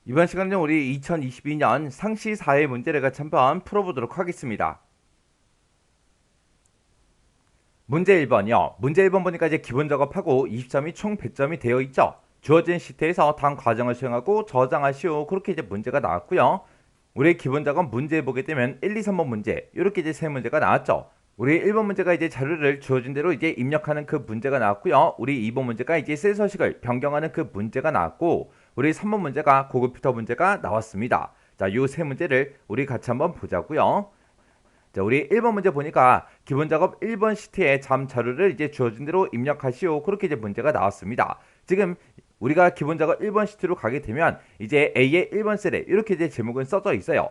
이번 시간은 우리 2022년 상시 사회 문제를 같이 한번 풀어보도록 하겠습니다. 문제 1번이요. 문제 1번 보니까 이제 기본 작업하고 20점이 총 100점이 되어 있죠. 주어진 시트에서 다음 과정을 수행하고 저장하시오. 그렇게 이제 문제가 나왔고요. 우리 기본 작업 문제 보게 되면 1, 2, 3번 문제 이렇게 이제 세 문제가 나왔죠. 우리 1번 문제가 이제 자료를 주어진 대로 이제 입력하는 그 문제가 나왔고요. 우리 2번 문제가 이제 셀 서식을 변경하는 그 문제가 나왔고, 우리 3번 문제가 고급 필터 문제가 나왔습니다. 자, 요 세 문제를 우리 같이 한번 보자고요. 자, 우리 1번 문제 보니까 기본 작업 1번 시트에 잠 자료를 이제 주어진 대로 입력하시오. 그렇게 이제 문제가 나왔습니다. 지금 우리가 기본 작업 1번 시트로 가게 되면 이제 A의 1번 셀에 이렇게 이제 제목은 써져 있어요.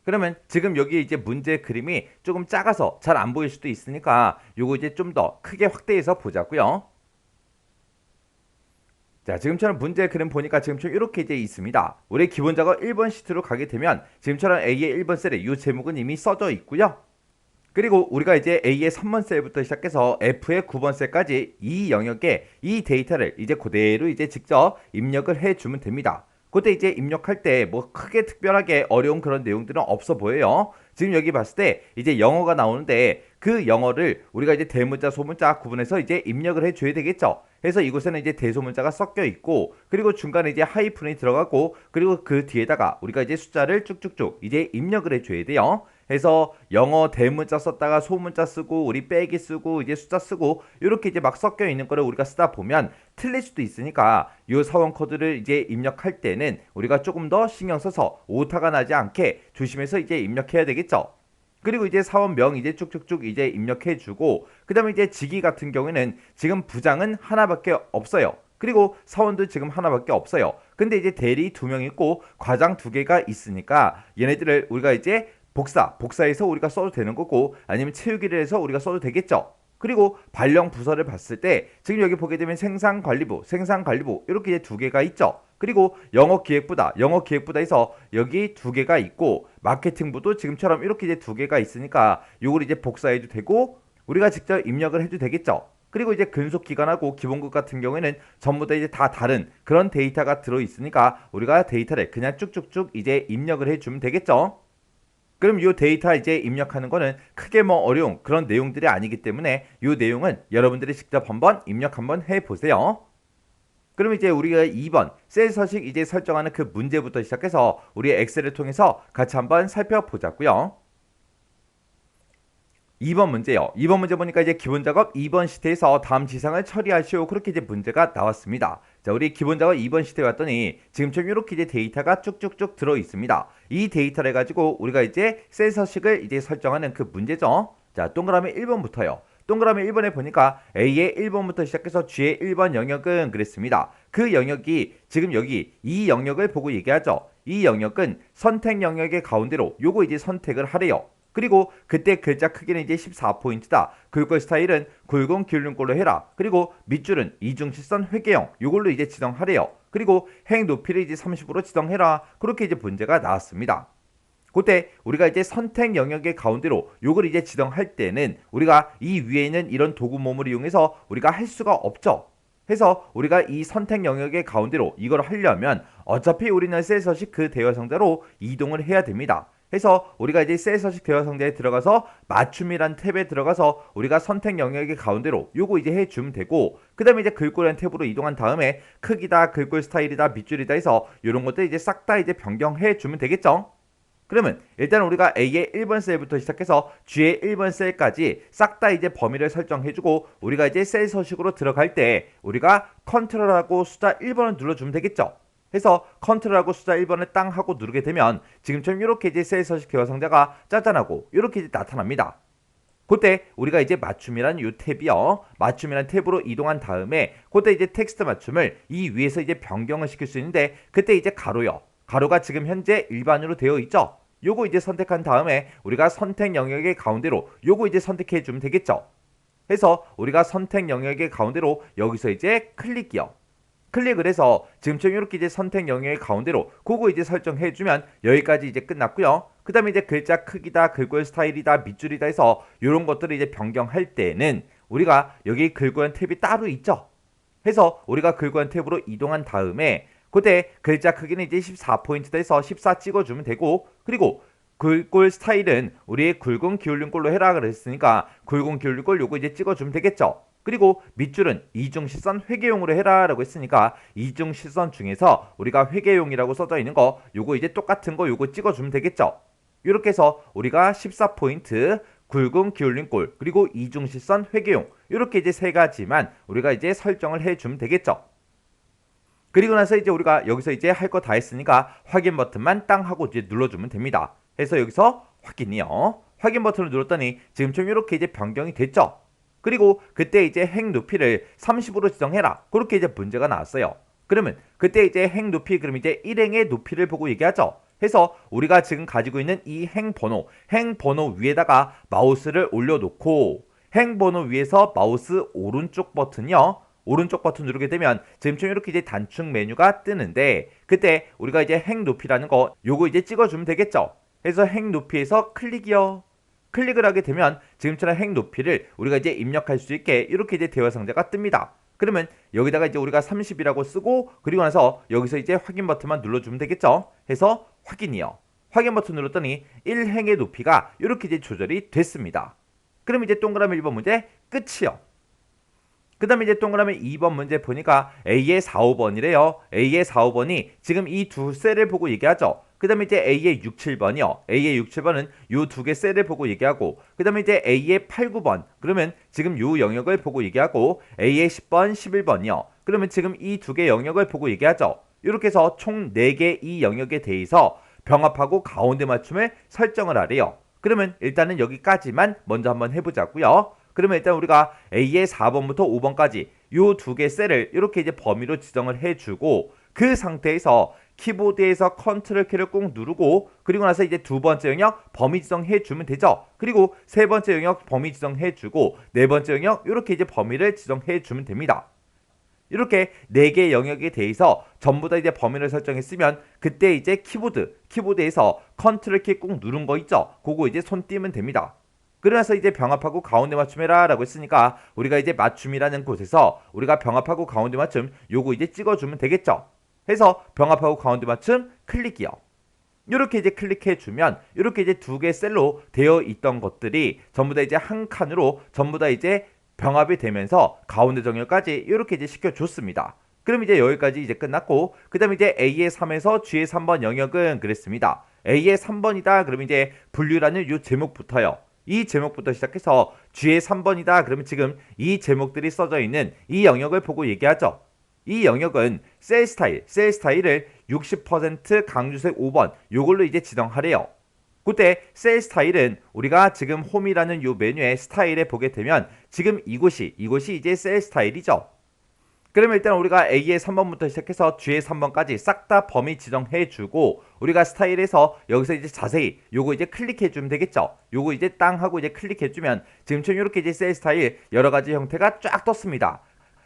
그러면 지금 여기 이제 문제 그림이 조금 작아서 잘 안 보일 수도 있으니까 요거 이제 좀 더 크게 확대해서 보자고요. 자, 지금처럼 문제 그림 보니까 지금처럼 이렇게 이제 있습니다. 우리 기본 작업 1번 시트로 가게 되면 지금처럼 A의 1번 셀에 이 제목은 이미 써져 있고요. 그리고 우리가 이제 A의 3번 셀부터 시작해서 F의 9번 셀까지 이 영역에 이 데이터를 이제 그대로 이제 직접 입력을 해주면 됩니다. 그때 이제 입력할 때 뭐 크게 특별하게 어려운 그런 내용들은 없어 보여요. 지금 여기 봤을 때 이제 영어가 나오는데 그 영어를 우리가 이제 대문자 소문자 구분해서 이제 입력을 해줘야 되겠죠. 그래서 이곳에는 이제 대소문자가 섞여 있고, 그리고 중간에 이제 하이픈이 들어가고, 그리고 그 뒤에다가 우리가 이제 숫자를 쭉쭉쭉 이제 입력을 해줘야 돼요. 해서 영어 대문자 썼다가 소문자 쓰고 우리 빼기 쓰고 이제 숫자 쓰고 이렇게 이제 막 섞여 있는 거를 우리가 쓰다 보면 틀릴 수도 있으니까 이 사원 코드를 이제 입력할 때는 우리가 조금 더 신경 써서 오타가 나지 않게 조심해서 이제 입력해야 되겠죠. 그리고 이제 사원명 이제 쭉쭉쭉 이제 입력해주고, 그 다음에 이제 직위 같은 경우에는 지금 부장은 하나밖에 없어요. 그리고 사원도 지금 하나밖에 없어요. 근데 이제 대리 2명 있고 과장 2개가 있으니까 얘네들을 우리가 이제 복사해서 우리가 써도 되는 거고, 아니면 채우기를 해서 우리가 써도 되겠죠. 그리고 발령 부서를 봤을 때 지금 여기 보게 되면 생산관리부 이렇게 이제 2개가 있죠. 그리고 영어기획부다 해서 여기 2개가 있고, 마케팅부도 지금처럼 이렇게 이제 2개가 있으니까 요걸 이제 복사해도 되고 우리가 직접 입력을 해도 되겠죠. 그리고 이제 근속기간하고 기본급 같은 경우에는 전부 다 이제 다 다른 그런 데이터가 들어있으니까 우리가 데이터를 그냥 쭉쭉쭉 이제 입력을 해주면 되겠죠. 그럼 이 데이터 이제 입력하는 거는 크게 뭐 어려운 그런 내용들이 아니기 때문에 이 내용은 여러분들이 직접 한번 입력 한번 해보세요. 그럼 이제 우리가 2번 셀 서식 이제 설정하는 그 문제부터 시작해서 우리 엑셀을 통해서 같이 한번 살펴보자고요. 2번 문제요. 2번 문제 보니까 이제 기본 작업 2번 시트에서 다음 지상을 처리하시오. 그렇게 이제 문제가 나왔습니다. 자, 우리 기본 작업 2번 시트에 왔더니 지금처럼 이렇게 이제 데이터가 쭉쭉쭉 들어 있습니다. 이 데이터를 가지고 우리가 이제 셀 서식을 이제 설정하는 그 문제죠. 자, 동그라미 1번부터요. 동그라미 1번에 보니까 A의 1번부터 시작해서 G의 1번 영역은 그랬습니다. 그 영역이 지금 여기 이 영역을 보고 얘기하죠. 이 영역은 선택 영역의 가운데로 요거 이제 선택을 하래요. 그리고 그때 글자 크기는 이제 14포인트다. 글꼴 스타일은 굵은 기울림꼴로 해라. 그리고 밑줄은 이중실선 회계형 이걸로 이제 지정하래요. 그리고 행 높이를 이제 30으로 지정해라. 그렇게 이제 문제가 나왔습니다. 그때 우리가 이제 선택 영역의 가운데로 요걸 이제 지정할 때는 우리가 이 위에 있는 이런 도구 몸을 이용해서 우리가 할 수가 없죠. 해서 우리가 이 선택 영역의 가운데로 이걸 하려면 어차피 우리는 셀 서식 그 대화 상자로 이동을 해야 됩니다. 해서 우리가 이제 셀 서식 대화 상자에 들어가서 맞춤이란 탭에 들어가서 우리가 선택 영역의 가운데로 요거 이제 해주면 되고, 그 다음에 이제 글꼴이란 탭으로 이동한 다음에 크기다, 글꼴 스타일이다, 밑줄이다 해서 이런 것들 이제 싹 다 이제 변경해 주면 되겠죠. 그러면 일단 우리가 A의 1번 셀부터 시작해서 G의 1번 셀까지 싹 다 이제 범위를 설정해주고 우리가 이제 셀 서식으로 들어갈 때 우리가 컨트롤하고 숫자 1번을 눌러주면 되겠죠. 해서 컨트롤하고 숫자 1번을 땅 하고 누르게 되면 지금처럼 이렇게 이제 셀 서식 대화 상자가 짜잔하고 이렇게 이제 나타납니다. 그때 우리가 이제 맞춤이란 이 탭이요. 맞춤이란 탭으로 이동한 다음에 그때 이제 텍스트 맞춤을 이 위에서 이제 변경을 시킬 수 있는데 그때 이제 가로요. 가로가 지금 현재 일반으로 되어 있죠. 요거 이제 선택한 다음에 우리가 선택 영역의 가운데로 요거 이제 선택해 주면 되겠죠. 해서 우리가 선택 영역의 가운데로 여기서 이제 클릭이요. 클릭을 해서 지금처럼 이렇게 이제 선택 영역의 가운데로 그거 이제 설정해 주면 여기까지 이제 끝났고요. 그 다음에 이제 글자 크기다, 글꼴 스타일이다, 밑줄이다 해서 이런 것들을 이제 변경할 때는 우리가 여기 글꼴 탭이 따로 있죠. 해서 우리가 글꼴 탭으로 이동한 다음에 그때 글자 크기는 이제 14포인트 돼서 14 찍어주면 되고, 그리고 글꼴 스타일은 우리 굵은 기울린 꼴로 해라 그랬으니까 굵은 기울린 꼴 요거 이제 찍어주면 되겠죠. 그리고 밑줄은 이중시선 회계용으로 해라 라고 했으니까 이중시선 중에서 우리가 회계용이라고 써져 있는 거 요거 이제 똑같은 거 요거 찍어주면 되겠죠. 이렇게 해서 우리가 14포인트 굵은 기울린 꼴 그리고 이중시선 회계용 이렇게 이제 세 가지만 우리가 이제 설정을 해주면 되겠죠. 그리고 나서 이제 우리가 여기서 이제 할 거 다 했으니까 확인 버튼만 땅 하고 이제 눌러주면 됩니다. 해서 여기서 확인이요. 확인 버튼을 눌렀더니 지금처럼 이렇게 이제 변경이 됐죠. 그리고 그때 이제 행 높이를 30으로 지정해라. 그렇게 이제 문제가 나왔어요. 그러면 그때 이제 행 높이 그럼 이제 일행의 높이를 보고 얘기하죠. 해서 우리가 지금 가지고 있는 이 행 번호 위에다가 마우스를 올려놓고 행 번호 위에서 마우스 오른쪽 버튼이요. 오른쪽 버튼 누르게 되면 지금처럼 이렇게 이제 단축 메뉴가 뜨는데 그때 우리가 이제 행 높이라는 거 요거 이제 찍어주면 되겠죠. 해서 행 높이에서 클릭이요. 클릭을 하게 되면 지금처럼 행 높이를 우리가 이제 입력할 수 있게 이렇게 이제 대화 상자가 뜹니다. 그러면 여기다가 이제 우리가 30이라고 쓰고 그리고 나서 여기서 이제 확인 버튼만 눌러주면 되겠죠. 해서 확인이요. 확인 버튼 눌렀더니 1행의 높이가 이렇게 이제 조절이 됐습니다. 그럼 이제 동그라미 1번 문제 끝이요. 그 다음에 이제 동그라미 2번 문제 보니까 A의 4, 5번이래요. A의 4, 5번이 지금 이 두 셀을 보고 얘기하죠. 그 다음에 이제 A의 6, 7번이요. A의 6, 7번은 요 두 개 셀을 보고 얘기하고 그 다음에 이제 A의 8, 9번 그러면 지금 요 영역을 보고 얘기하고 A의 10번, 11번이요. 그러면 지금 이 두 개 영역을 보고 얘기하죠. 이렇게 해서 총 4개 이 영역에 대해서 병합하고 가운데 맞춤을 설정을 하래요. 그러면 일단은 여기까지만 먼저 한번 해보자고요. 그러면 일단 우리가 A의 4번부터 5번까지 요 두 개 셀을 이렇게 이제 범위로 지정을 해주고 그 상태에서 키보드에서 컨트롤 키를 꾹 누르고 그리고 나서 이제 두 번째 영역 범위 지정해 주면 되죠. 그리고 세 번째 영역 범위 지정해 주고 네 번째 영역 이렇게 이제 범위를 지정해 주면 됩니다. 이렇게 4개 영역에 대해서 전부 다 이제 범위를 설정했으면 그때 이제 키보드에서 컨트롤 키 꾹 누른 거 있죠. 그거 이제 손 띄면 됩니다. 그래서 이제 병합하고 가운데 맞춤해라 라고 했으니까 우리가 이제 맞춤이라는 곳에서 우리가 병합하고 가운데 맞춤 요거 이제 찍어주면 되겠죠. 해서 병합하고 가운데 맞춤 클릭이요. 이렇게 이제 클릭해 주면 이렇게 이제 두 개 셀로 되어 있던 것들이 전부 다 이제 한 칸으로 전부 다 이제 병합이 되면서 가운데 정렬까지 이렇게 이제 시켜줬습니다. 그럼 이제 여기까지 이제 끝났고 그 다음에 이제 A의 3에서 G의 3번 영역은 그랬습니다. A의 3번이다 그러면 이제 분류라는 요 제목부터요. 이 제목부터 시작해서 G의 3번이다 그러면 지금 이 제목들이 써져 있는 이 영역을 보고 얘기하죠. 이 영역은 셀 스타일을 60% 강주색 5번 요걸로 이제 지정하래요. 그때 셀 스타일은 우리가 지금 홈이라는 요 메뉴의 스타일에 보게 되면 지금 이곳이 이제 셀 스타일이죠. 그러면 일단 우리가 A의 3번부터 시작해서 G의 3번까지 싹 다 범위 지정해주고 우리가 스타일에서 여기서 이제 자세히 요거 이제 클릭해주면 되겠죠. 요거 이제 땅 하고 이제 클릭해주면 지금처럼 이렇게 이제 셀 스타일 여러가지 형태가 쫙 떴습니다.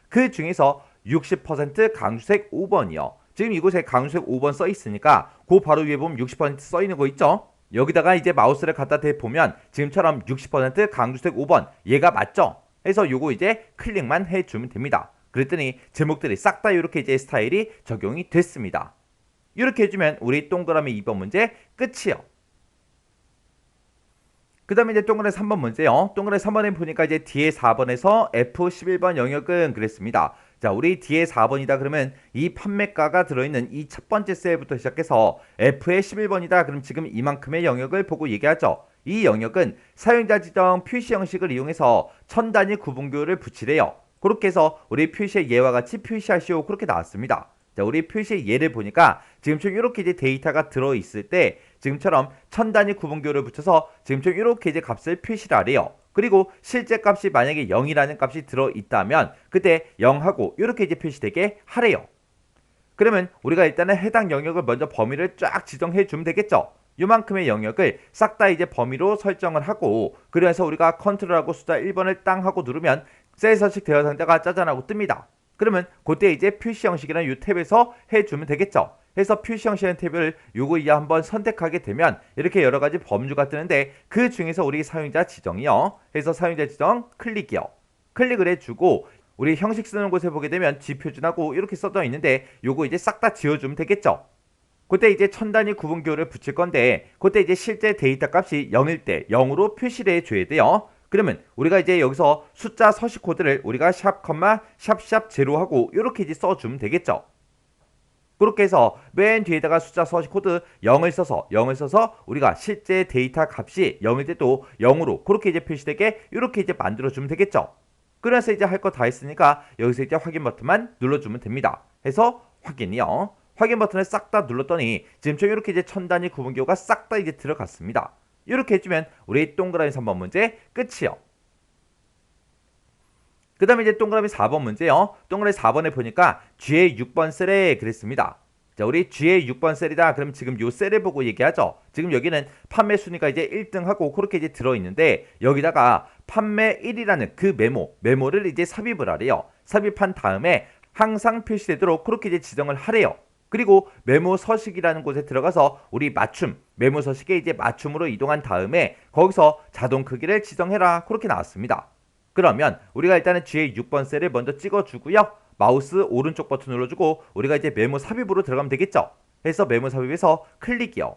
그 중에서 60% 강주색 5번이요. 지금 이곳에 강주색 5번 써 있으니까 그 바로 위에 보면 60% 써 있는 거 있죠. 여기다가 이제 마우스를 갖다 대보면 지금처럼 60% 강주색 5번 얘가 맞죠? 해서 요거 이제 클릭만 해주면 됩니다. 그랬더니 제목들이 싹 다 이렇게 이제 스타일이 적용이 됐습니다. 이렇게 해주면 우리 동그라미 2번 문제 끝이요. 그 다음에 이제 동그라미 3번 문제요. 동그라미 3번에 보니까 이제 뒤에 4번에서 F11번 영역은 그랬습니다. 자, 우리 뒤에 4번이다 그러면 이 판매가가 들어있는 이 첫 번째 셀부터 시작해서 F의 11번이다 그럼 지금 이만큼의 영역을 보고 얘기하죠. 이 영역은 사용자 지정 표시 형식을 이용해서 천 단위 구분교를 붙이래요. 그렇게 해서 우리 표시의 예와 같이 표시하시오 그렇게 나왔습니다. 자, 우리 표시의 예를 보니까 지금처럼 이렇게 이제 데이터가 들어있을 때 지금처럼 천 단위 구분교를 붙여서 지금처럼 이렇게 이제 값을 표시를 하래요. 그리고 실제 값이 만약에 0이라는 값이 들어있다면 그때 0하고 이렇게 이제 표시되게 하래요. 그러면 우리가 일단은 해당 영역을 먼저 범위를 쫙 지정해 주면 되겠죠. 요만큼의 영역을 싹 다 이제 범위로 설정을 하고 그래서 우리가 컨트롤하고 숫자 1번을 땅 하고 누르면 셀 서식 대화 상자가 짜잔하고 뜹니다. 그러면 그때 이제 표시 형식이라는 이 탭에서 해주면 되겠죠. 해서 표시 형식이라는 탭을 요거 이제 한번 선택하게 되면 이렇게 여러 가지 범주가 뜨는데 그 중에서 우리 사용자 지정이요. 해서 사용자 지정 클릭이요. 클릭을 해주고 우리 형식 쓰는 곳에 보게 되면 지표준하고 이렇게 써져 있는데 요거 이제 싹 다 지워주면 되겠죠. 그때 이제 천 단위 구분기호를 붙일 건데 그때 이제 실제 데이터 값이 0일 때 0으로 표시를 해줘야 돼요. 그러면 우리가 이제 여기서 숫자 서식 코드를 우리가 샵, 샵샵 제로하고 이렇게 이제 써주면 되겠죠. 그렇게 해서 맨 뒤에다가 숫자 서식 코드 0을 써서 우리가 실제 데이터 값이 0일 때도 0으로 그렇게 이제 표시되게 이렇게 이제 만들어주면 되겠죠. 그래서 이제 할 거 다 했으니까 여기서 이제 확인 버튼만 눌러주면 됩니다. 해서 확인이요. 확인 버튼을 싹 다 눌렀더니 지금처럼 이렇게 이제 천 단위 구분기호가 싹 다 이제 들어갔습니다. 이렇게 해주면 우리 동그라미 3번 문제 끝이요. 그 다음에 이제 동그라미 4번 문제요. 동그라미 4번에 보니까 G의 6번 셀에 그랬습니다. 자, 우리 G의 6번 셀이다. 그럼 지금 요 셀을 보고 얘기하죠. 지금 여기는 판매 순위가 이제 1등하고 그렇게 이제 들어있는데 여기다가 판매 1이라는 그 메모를 이제 삽입을 하래요. 삽입한 다음에 항상 표시되도록 그렇게 이제 지정을 하래요. 그리고 메모 서식이라는 곳에 들어가서 우리 맞춤, 메모 서식에 이제 맞춤으로 이동한 다음에 거기서 자동 크기를 지정해라. 그렇게 나왔습니다. 그러면 우리가 일단은 G의 6번 셀을 먼저 찍어주고요. 마우스 오른쪽 버튼 눌러주고 우리가 이제 메모 삽입으로 들어가면 되겠죠. 해서 메모 삽입에서 클릭이요.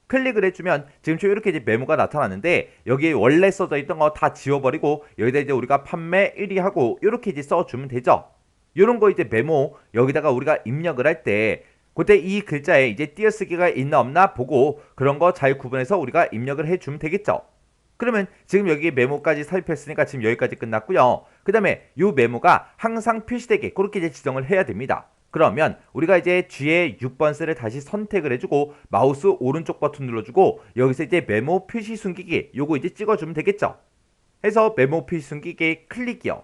클릭을 해주면 지금처럼 이렇게 이제 메모가 나타나는데 여기에 원래 써져 있던 거 다 지워버리고 여기다 이제 우리가 판매 1위 하고 이렇게 이제 써주면 되죠. 이런 거 이제 메모 여기다가 우리가 입력을 할 때 그때 이 글자에 이제 띄어쓰기가 있나 없나 보고 그런 거 잘 구분해서 우리가 입력을 해주면 되겠죠. 그러면 지금 여기 메모까지 삽입했으니까 지금 여기까지 끝났고요. 그 다음에 이 메모가 항상 표시되게 그렇게 이제 지정을 해야 됩니다. 그러면 우리가 이제 G의 6번 셀을 다시 선택을 해주고 마우스 오른쪽 버튼 눌러주고 여기서 이제 메모 표시 숨기기 요거 이제 찍어주면 되겠죠. 해서 메모 표시 숨기기 클릭이요.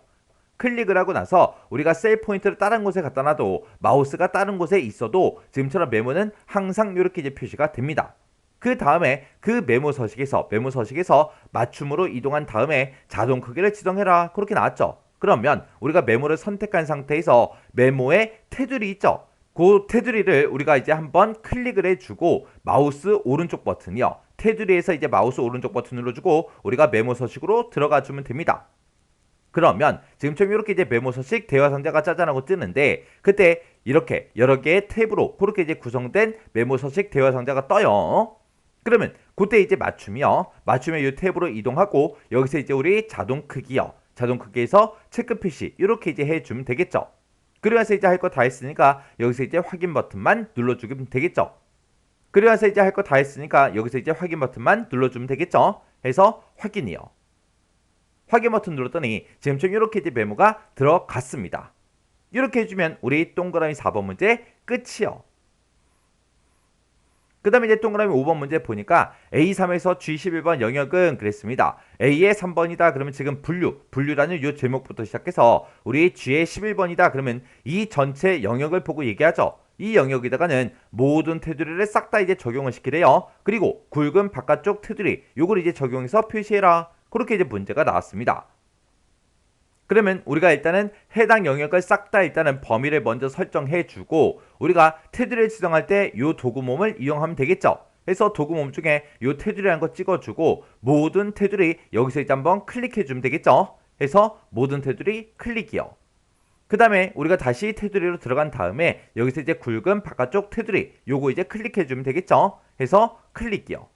클릭을 하고 나서 우리가 셀 포인트를 다른 곳에 갖다 놔도 마우스가 다른 곳에 있어도 지금처럼 메모는 항상 이렇게 이제 표시가 됩니다. 그 다음에 그 메모 서식에서 맞춤으로 이동한 다음에 자동 크기를 지정해라. 그렇게 나왔죠. 그러면 우리가 메모를 선택한 상태에서 메모에 테두리 있죠. 그 테두리를 우리가 이제 한번 클릭을 해주고 마우스 오른쪽 버튼이요. 테두리에서 이제 마우스 오른쪽 버튼 눌러주고 우리가 메모 서식으로 들어가 주면 됩니다. 그러면 지금처럼 이렇게 이제 메모 서식 대화 상자가 짜잔하고 뜨는데 그때 이렇게 여러 개의 탭으로 그렇게 이제 구성된 메모 서식 대화 상자가 떠요. 그러면 그때 이제 맞춤이요. 맞춤의 이 탭으로 이동하고 여기서 이제 우리 자동 크기요. 자동 크기에서 체크 표시 이렇게 이제 해주면 되겠죠. 그래서 이제 할 거 다 했으니까 여기서 이제 확인 버튼만 눌러주면 되겠죠. 그래서 이제 할 거 다 했으니까 여기서 이제 확인 버튼만 눌러주면 되겠죠. 해서 확인이요. 확인 버튼 눌렀더니 지금처럼 이렇게 이제 메모가 들어갔습니다. 이렇게 해주면 우리 동그라미 4번 문제 끝이요. 그 다음에 이제 동그라미 5번 문제 보니까 A3에서 G11번 영역은 그랬습니다. A의 3번이다. 그러면 지금 분류라는 이 제목부터 시작해서 우리 G의 11번이다. 그러면 이 전체 영역을 보고 얘기하죠. 이 영역에다가는 모든 테두리를 싹 다 이제 적용을 시키래요. 그리고 굵은 바깥쪽 테두리 요걸 이제 적용해서 표시해라. 그렇게 이제 문제가 나왔습니다. 그러면 우리가 일단은 해당 영역을 싹 다 일단은 범위를 먼저 설정해주고 우리가 테두리를 지정할 때 이 도구몸을 이용하면 되겠죠. 그래서 도구몸 중에 이 테두리라는 거 찍어주고 모든 테두리 여기서 이제 한번 클릭해주면 되겠죠. 해서 모든 테두리 클릭이요. 그 다음에 우리가 다시 테두리로 들어간 다음에 여기서 이제 굵은 바깥쪽 테두리 요거 이제 클릭해주면 되겠죠. 해서 클릭이요.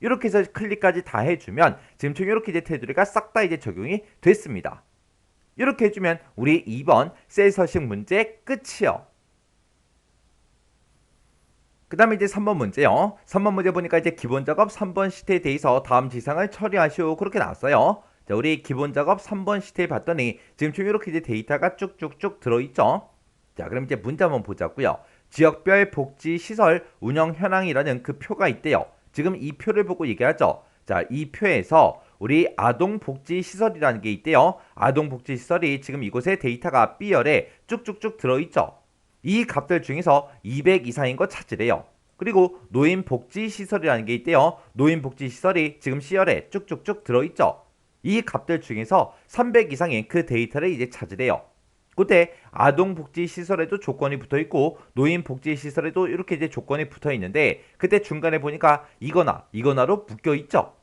이렇게 해서 클릭까지 다 해주면 지금처럼 이렇게 이제 테두리가 싹 다 이제 적용이 됐습니다. 이렇게 해주면 우리 2번 셀 서식 문제 끝이요. 그 다음에 이제 3번 문제요. 3번 문제 보니까 이제 기본 작업 3번 시트에 대해서 다음 지상을 처리하시오. 그렇게 나왔어요. 자, 우리 기본 작업 3번 시트에 봤더니 지금 이렇게 이제 데이터가 쭉쭉쭉 들어있죠. 자, 그럼 이제 문제 한번 보자고요. 지역별 복지시설 운영 현황이라는 그 표가 있대요. 지금 이 표를 보고 얘기하죠. 자, 이 표에서 우리 아동복지시설이라는 게 있대요. 아동복지시설이 지금 이곳에 데이터가 B열에 쭉쭉쭉 들어있죠. 이 값들 중에서 200 이상인 거 찾으래요. 그리고 노인복지시설이라는 게 있대요. 노인복지시설이 지금 C열에 쭉쭉쭉 들어있죠. 이 값들 중에서 300 이상인 그 데이터를 이제 찾으래요. 그때 아동복지시설에도 조건이 붙어있고 노인복지시설에도 이렇게 이제 조건이 붙어있는데 그때 중간에 보니까 이거나로 묶여있죠.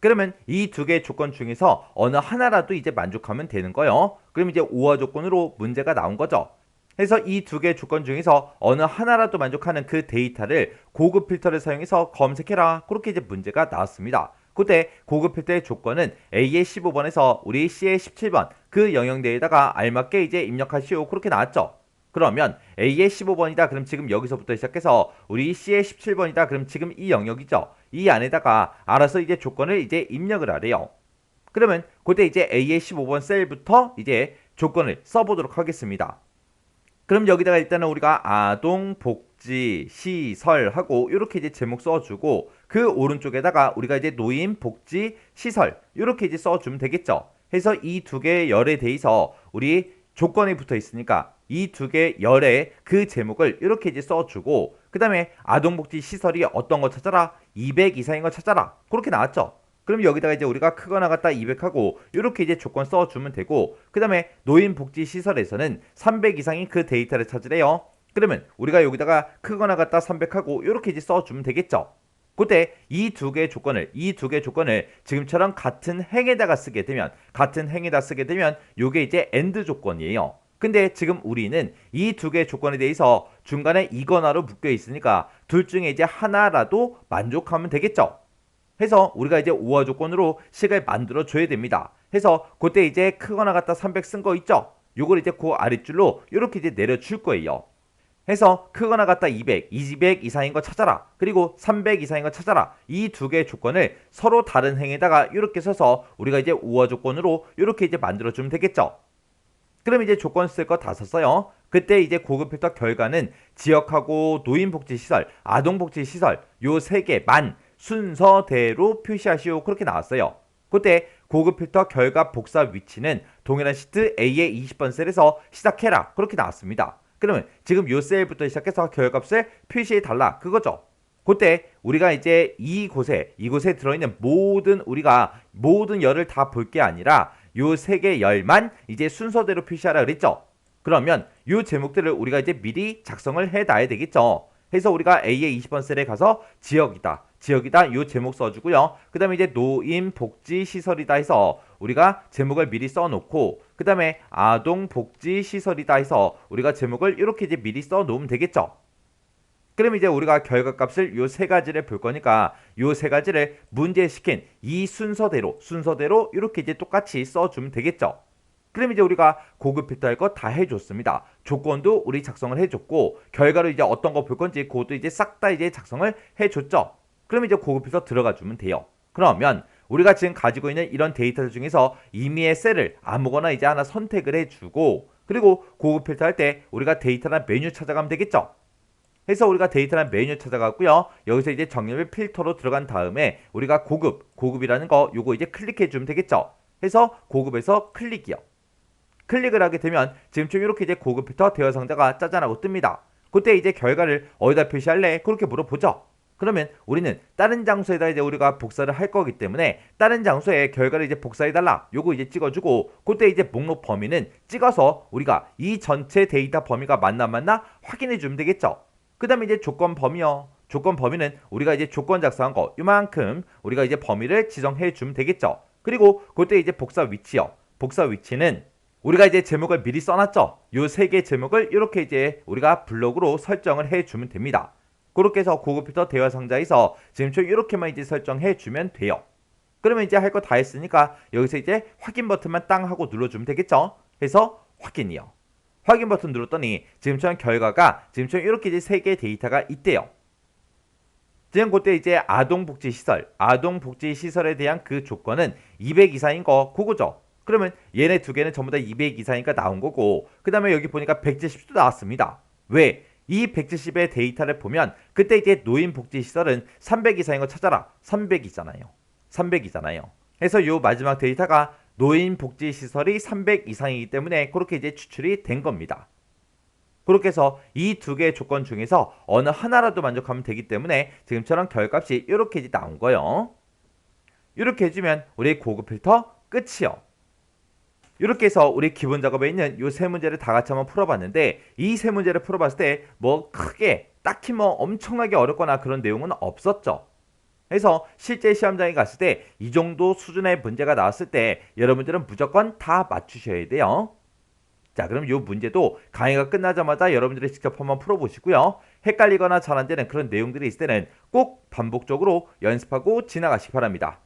그러면 이 두 개의 조건 중에서 어느 하나라도 이제 만족하면 되는 거예요. 그럼 이제 오화 조건으로 문제가 나온 거죠. 그래서 이 두 개의 조건 중에서 어느 하나라도 만족하는 그 데이터를 고급 필터를 사용해서 검색해라. 그렇게 이제 문제가 나왔습니다. 그때 고급 필터의 조건은 A의 15번에서 우리 C의 17번 그 영역내에다가 알맞게 이제 입력하시오. 그렇게 나왔죠. 그러면 A의 15번이다. 그럼 지금 여기서부터 시작해서 우리 C의 17번이다. 그럼 지금 이 영역이죠. 이 안에다가 알아서 이제 조건을 이제 입력을 하래요. 그러면 그때 이제 A의 15번 셀부터 이제 조건을 써보도록 하겠습니다. 그럼 여기다가 일단은 우리가 아동 복지 시설 하고 이렇게 이제 제목 써주고 그 오른쪽에다가 우리가 이제 노인 복지 시설 이렇게 이제 써주면 되겠죠. 해서 이 두 개의 열에 대해서 우리 조건이 붙어 있으니까 이 두 개의 열에 그 제목을 이렇게 이제 써주고 그 다음에 아동복지 시설이 어떤 거 찾아라 200 이상인 거 찾아라 그렇게 나왔죠. 그럼 여기다가 이제 우리가 크거나 같다 200하고 이렇게 이제 조건 써주면 되고 그 다음에 노인복지시설에서는 300 이상인 그 데이터를 찾으래요. 그러면 우리가 여기다가 크거나 같다 300하고 이렇게 이제 써주면 되겠죠. 그때 이 두 개의 조건을 지금처럼 같은 행에다가 쓰게 되면 요게 이제 AND 조건이에요. 근데 지금 우리는 이 두 개의 조건에 대해서 중간에 이거나로 묶여 있으니까 둘 중에 이제 하나라도 만족하면 되겠죠. 해서 우리가 이제 오화 조건으로 식을 만들어 줘야 됩니다. 해서 그때 이제 크거나 같다 300 쓴 거 있죠? 요걸 이제 그 아랫줄로 이렇게 이제 내려줄 거예요. 해서 크거나 같다 200, 200 이상인 거 찾아라. 그리고 300 이상인 거 찾아라. 이 두 개의 조건을 서로 다른 행에다가 이렇게 써서 우리가 이제 오화 조건으로 이렇게 이제 만들어 주면 되겠죠. 그럼 이제 조건 쓸 거 다 썼어요. 그때 이제 고급 필터 결과는 지역하고 노인복지시설, 아동복지시설 요 세 개만 순서대로 표시하시오. 그렇게 나왔어요. 그때 고급 필터 결과 복사 위치는 동일한 시트 A의 20번 셀에서 시작해라. 그렇게 나왔습니다. 그러면 지금 요 셀부터 시작해서 결과값을 표시해 달라. 그거죠. 그때 우리가 이제 이곳에 들어있는 모든 열을 다 볼 게 아니라 요 세 개 열만 이제 순서대로 표시하라 그랬죠. 그러면 요 제목들을 우리가 이제 미리 작성을 해 놔야 되겠죠. 해서 우리가 A의 20번 셀에 가서 지역이다 요 제목 써주고요. 그 다음에 이제 노인복지시설이다 해서 우리가 제목을 미리 써놓고 그 다음에 아동복지시설이다 해서 우리가 제목을 이렇게 이제 미리 써놓으면 되겠죠. 그럼 이제 우리가 결과값을 요 세 가지를 볼 거니까 요 세 가지를 문제시킨 이 순서대로 이렇게 이제 똑같이 써주면 되겠죠. 그럼 이제 우리가 고급 필터 할 거 다 해줬습니다. 조건도 우리 작성을 해줬고 결과로 이제 어떤 거 볼 건지 그것도 이제 싹 다 이제 작성을 해줬죠. 그럼 이제 고급 필터 들어가 주면 돼요. 그러면 우리가 지금 가지고 있는 이런 데이터 중에서 임의의 셀을 아무거나 이제 하나 선택을 해주고 그리고 고급 필터 할 때 우리가 데이터란 메뉴 찾아가면 되겠죠. 해서 우리가 데이터란 메뉴 찾아갔고요. 여기서 이제 정렬 필터로 들어간 다음에 우리가 고급이라는 거 요거 이제 클릭해 주면 되겠죠. 해서 고급에서 클릭이요. 클릭을 하게 되면 지금처럼 이렇게 이제 고급 필터 대여 상자가 짜잔하고 뜹니다. 그때 이제 결과를 어디다 표시할래? 그렇게 물어보죠. 그러면 우리는 다른 장소에다 이제 우리가 복사를 할 거기 때문에 다른 장소에 결과를 이제 복사해달라. 요거 이제 찍어주고 그때 이제 목록 범위는 찍어서 우리가 이 전체 데이터 범위가 맞나 확인해 주면 되겠죠. 그 다음에 이제 조건 범위요. 조건 범위는 우리가 이제 조건 작성한 거 요만큼 우리가 이제 범위를 지정해 주면 되겠죠. 그리고 그때 이제 복사 위치요. 복사 위치는 우리가 이제 제목을 미리 써놨죠. 요 세 개 제목을 이렇게 이제 우리가 블록으로 설정을 해주면 됩니다. 그렇게 해서 고급 필터 대화 상자에서 지금처럼 이렇게만 이제 설정해 주면 돼요. 그러면 이제 할 거 다 했으니까 여기서 이제 확인 버튼만 땅 하고 눌러주면 되겠죠. 해서 확인이요. 확인 버튼 눌렀더니 지금처럼 결과가 지금처럼 이렇게 이제 세 개의 데이터가 있대요. 지금 그때 이제 아동복지시설에 대한 그 조건은 200 이상인 거 그거죠. 그러면 얘네 두 개는 전부 다 200 이상이니까 나온 거고 그 다음에 여기 보니까 170도 나왔습니다. 왜? 이 170의 데이터를 보면 그때 이제 노인복지시설은 300 이상인 거 찾아라. 300이잖아요. 그래서 요 마지막 데이터가 노인복지시설이 300 이상이기 때문에 그렇게 이제 추출이 된 겁니다. 그렇게 해서 이 두 개의 조건 중에서 어느 하나라도 만족하면 되기 때문에 지금처럼 결값이 이렇게 이제 나온 거예요. 이렇게 해주면 우리 고급 필터 끝이요. 이렇게 해서 우리 기본 작업에 있는 이 세 문제를 다 같이 한번 풀어봤는데 이 세 문제를 풀어봤을 때 뭐 크게 딱히 뭐 엄청나게 어렵거나 그런 내용은 없었죠. 그래서 실제 시험장에 갔을 때 이 정도 수준의 문제가 나왔을 때 여러분들은 무조건 다 맞추셔야 돼요. 자, 그럼 이 문제도 강의가 끝나자마자 여러분들이 직접 한번 풀어보시고요. 헷갈리거나 잘 안 되는 그런 내용들이 있을 때는 꼭 반복적으로 연습하고 지나가시기 바랍니다.